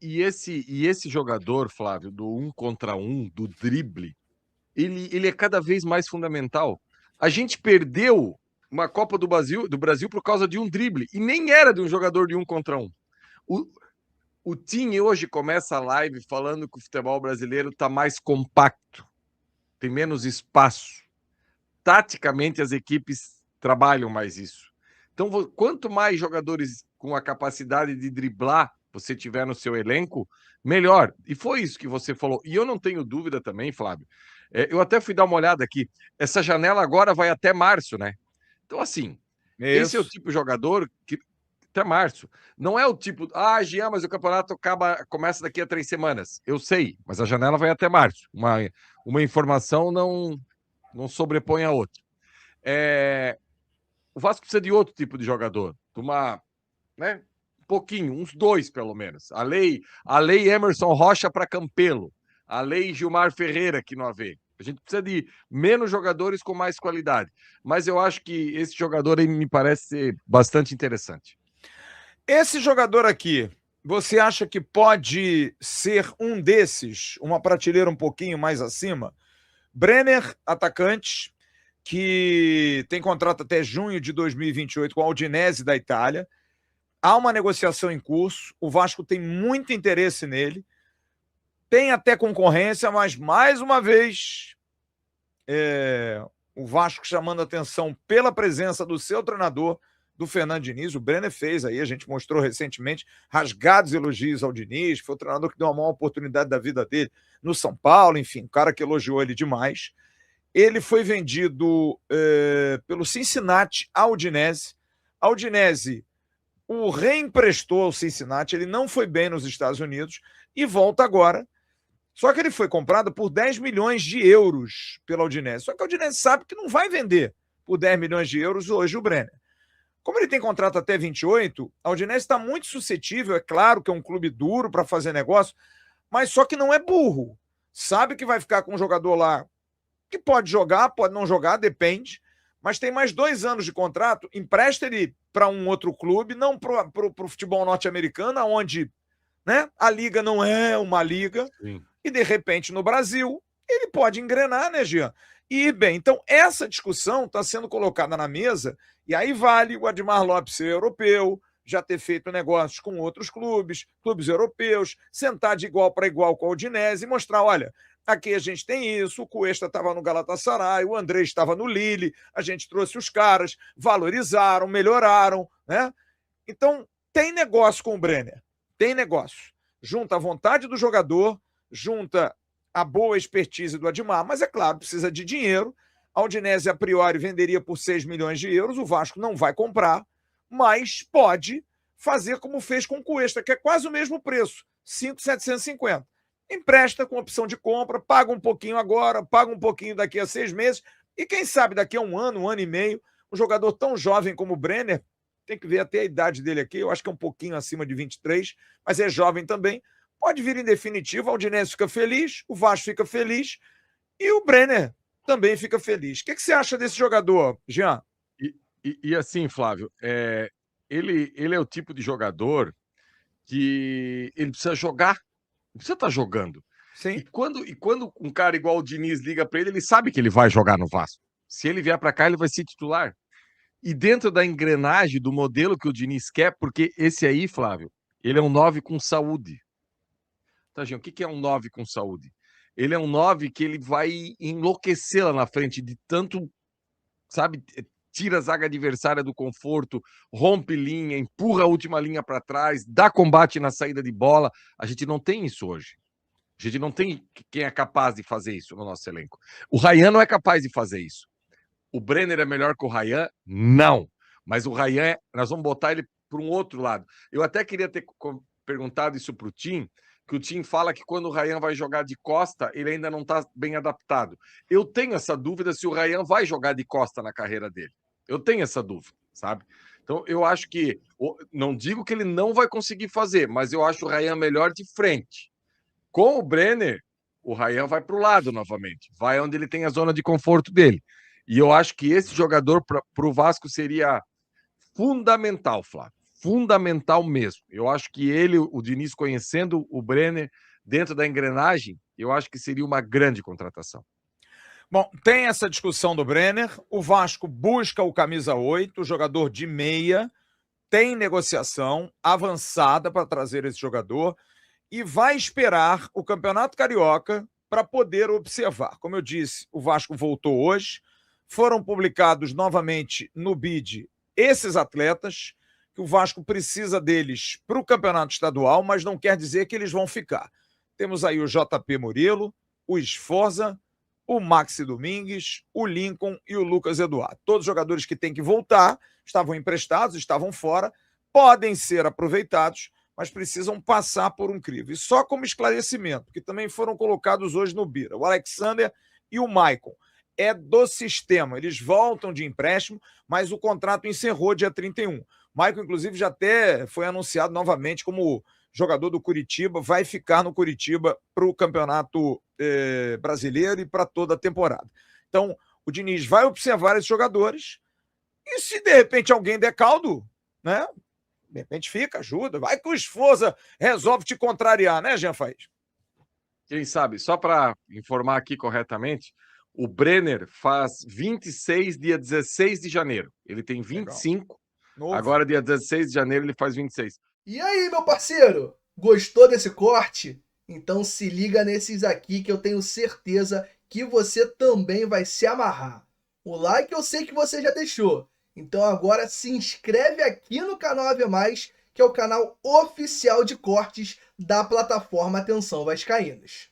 esse jogador, Flávio, do 1 contra 1, do drible, ele é cada vez mais fundamental. A gente perdeu uma Copa do Brasil por causa de um drible, e nem era de um jogador de 1 contra 1. O, o Tim hoje começa a live falando que o futebol brasileiro está mais compacto, tem menos espaço. Taticamente, as equipes trabalham mais isso. Então, quanto mais jogadores com a capacidade de driblar você tiver no seu elenco, melhor. E foi isso que você falou. E eu não tenho dúvida também, Flávio. Eu até fui dar uma olhada aqui. Essa janela agora vai até março, né? Então, assim, esse é o Isso. tipo de jogador que. Até março. Não é o tipo. Jean, mas o campeonato começa daqui a 3 semanas. Eu sei, mas a janela vai até março. Uma informação não sobrepõe a outra. O Vasco precisa de outro tipo de jogador. Né? Um pouquinho, uns 2 pelo menos. A lei Emerson Rocha para Campelo. A lei Gilmar Ferreira aqui no AV. A gente precisa de menos jogadores com mais qualidade. Mas eu acho que esse jogador aí me parece ser bastante interessante. Esse jogador aqui, você acha que pode ser um desses, uma prateleira um pouquinho mais acima? Brenner, atacante, que tem contrato até junho de 2028 com a Udinese da Itália. Há uma negociação em curso, o Vasco tem muito interesse nele, tem até concorrência, mas mais uma vez o Vasco chamando atenção pela presença do seu treinador, do Fernando Diniz. O Brenner fez aí, a gente mostrou recentemente, rasgados elogios ao Diniz, foi o treinador que deu a maior oportunidade da vida dele no São Paulo, enfim, o cara que elogiou ele demais. Ele foi vendido pelo Cincinnati à Udinese. A Udinese o reemprestou ao Cincinnati, ele não foi bem nos Estados Unidos e volta agora. Só que ele foi comprado por 10 milhões de euros pela Udinese. Só que a Udinese sabe que não vai vender por 10 milhões de euros hoje o Brenner. Como ele tem contrato até 28, a Udinese está muito suscetível, é claro que é um clube duro para fazer negócio, mas só que não é burro. Sabe que vai ficar com um jogador lá que pode jogar, pode não jogar, depende, mas tem mais 2 anos de contrato, empresta ele para um outro clube, não para o futebol norte-americano, onde, né, a liga não é uma liga, Sim. E de repente no Brasil ele pode engrenar, né, Jean? E bem, então essa discussão está sendo colocada na mesa, e aí vale o Admar Lopes ser europeu, já ter feito negócios com outros clubes europeus, sentar de igual para igual com a Udinese e mostrar, olha, aqui a gente tem isso, o Cuesta estava no Galatasaray, o André estava no Lille, a gente trouxe os caras, valorizaram, melhoraram, né? Então, tem negócio com o Brenner, tem negócio. Junta a vontade do jogador, junta a boa expertise do Admar, mas é claro, precisa de dinheiro. A Udinese, a priori, venderia por 6 milhões de euros, o Vasco não vai comprar, mas pode fazer como fez com o Cuesta, que é quase o mesmo preço, 5.750. Empresta com opção de compra, paga um pouquinho agora, paga um pouquinho daqui a 6 meses, e quem sabe daqui a um ano e meio, um jogador tão jovem como o Brenner, tem que ver até a idade dele aqui, eu acho que é um pouquinho acima de 23, mas é jovem também, pode vir em definitivo, a Udinese fica feliz, o Vasco fica feliz e o Brenner também fica feliz. O que você acha desse jogador, Jean? E assim, Flávio, ele é o tipo de jogador que ele precisa jogar, não precisa estar jogando. Sim. E quando um cara igual o Diniz liga para ele sabe que ele vai jogar no Vasco. Se ele vier para cá, ele vai ser titular. E dentro da engrenagem do modelo que o Diniz quer, porque esse aí, Flávio, ele é um 9 com saúde. Tá, gente? O que é um 9 com saúde? Ele é um 9 que ele vai enlouquecer lá na frente de tanto, sabe, tira a zaga adversária do conforto, rompe linha, empurra a última linha para trás, dá combate na saída de bola. A gente não tem isso hoje. A gente não tem quem é capaz de fazer isso no nosso elenco. O Ryan não é capaz de fazer isso. O Brenner é melhor que o Ryan? Não. Mas o Ryan, nós vamos botar ele para um outro lado. Eu até queria ter perguntado isso para o Tim, que o Tim fala que quando o Ryan vai jogar de costa, ele ainda não está bem adaptado. Eu tenho essa dúvida se o Ryan vai jogar de costa na carreira dele. Eu tenho essa dúvida, sabe? Então, eu acho que... Não digo que ele não vai conseguir fazer, mas eu acho o Ryan melhor de frente. Com o Brenner, o Ryan vai para o lado novamente. Vai onde ele tem a zona de conforto dele. E eu acho que esse jogador para o Vasco seria fundamental, Flávio. fundamental mesmo. Eu acho que ele, o Diniz, conhecendo o Brenner dentro da engrenagem, eu acho que seria uma grande contratação. Bom, tem essa discussão do Brenner. O Vasco busca o camisa 8, o jogador de meia. Tem negociação avançada para trazer esse jogador e vai esperar o Campeonato Carioca para poder observar. Como eu disse, o Vasco voltou hoje. Foram publicados novamente no BID esses atletas, que o Vasco precisa deles para o Campeonato Estadual, mas não quer dizer que eles vão ficar. Temos aí o JP Murilo, o Sforza, o Maxi Domingues, o Lincoln e o Lucas Eduardo. Todos jogadores que têm que voltar, estavam emprestados, estavam fora, podem ser aproveitados, mas precisam passar por um crivo. E só como esclarecimento, que também foram colocados hoje no Bira, o Alexander e o Maicon. É do sistema, eles voltam de empréstimo, mas o contrato encerrou dia 31. Maicon, inclusive, já até foi anunciado novamente como jogador do Curitiba, vai ficar no Curitiba para o Campeonato Brasileiro e para toda a temporada. Então, o Diniz vai observar esses jogadores e se de repente alguém der caldo, né? De repente fica, ajuda. Vai que o Sforza resolve te contrariar, né, Jean Faís? Quem sabe, só para informar aqui corretamente, o Brenner faz 26 dia 16 de janeiro. Ele tem 25, agora dia 16 de janeiro ele faz 26. E aí, meu parceiro? Gostou desse corte? Então se liga nesses aqui que eu tenho certeza que você também vai se amarrar. O like eu sei que você já deixou. Então agora se inscreve aqui no canal AV+, que é o canal oficial de cortes da plataforma Atenção Vascaínos.